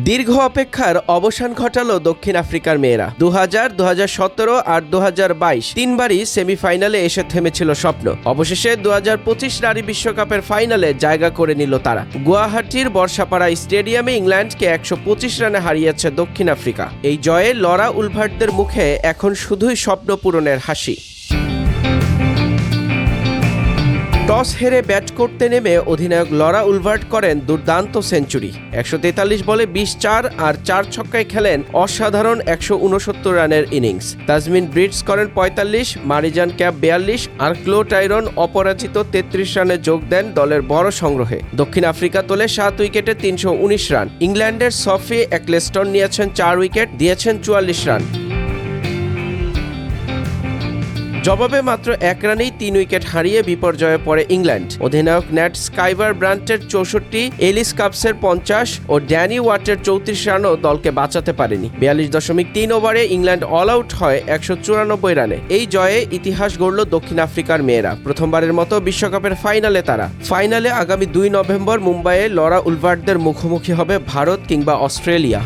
দীর্ঘ অপেক্ষার অবসান ঘটালো দক্ষিণ আফ্রিকার মেয়েরা 2000, 2017 আর 2022 তিনবারই সেমিফাইনালে এসে থেমেছিল স্বপ্ন। অবশেষে 2025 নারী বিশ্বকাপের ফাইনালে জায়গা করে নিল তারা। গুয়াহাটির বর্ষাপাড়া স্টেডিয়ামে ইংল্যান্ডকে 125 রানে হারিয়েছে দক্ষিণ আফ্রিকা। এই জয়ে লরা উলভার্টদের মুখে এখন শুধুই স্বপ্ন পূরণের হাসি। টস হেরে ব্যাট করতে নেমে অধিনায়ক লরা উলভার্ট করেন দুর্দান্ত সেঞ্চুরি। 143 বলে 20 আর 4 ছক্কায় খেলেন অসাধারণ 169 রানের ইনিংস। তাজমিন ব্রিটস করেন 45, মারিজান ক্যাপ 42 আর ক্লো টাইরন অপরাজিত 33 রানে যোগ দেন দলের বড় সংগ্রহে। দক্ষিণ আফ্রিকা তোলে 7 উইকেটে 319 রান। ইংল্যান্ডের সফি এক্লেস্টন নিয়েছেন 4 উইকেট, দিয়েছেন 44 রান। জবাবে মাত্র 1 রানেই 3 উইকেট হারিয়ে বিপর্যয়ে পড়ে ইংল্যান্ড। অধিনায়ক ন্যাট স্কাইবার ব্রান্টের 64, এলিস কাপসের 50 ও ড্যানি ওয়াটের 34 রানও দলকে বাঁচাতে পারেনি। 42.3 ওভারে ইংল্যান্ড অল আউট হয় 194 রানে। এই জয়ে ইতিহাস গড়ল দক্ষিণ আফ্রিকার মেয়েরা। প্রথমবারের মতো বিশ্বকাপের ফাইনালে তারা। ফাইনালে আগামী 2 নভেম্বর মুম্বাইয়ে লরা উলভার্টদের মুখোমুখি হবে ভারত কিংবা অস্ট্রেলিয়া।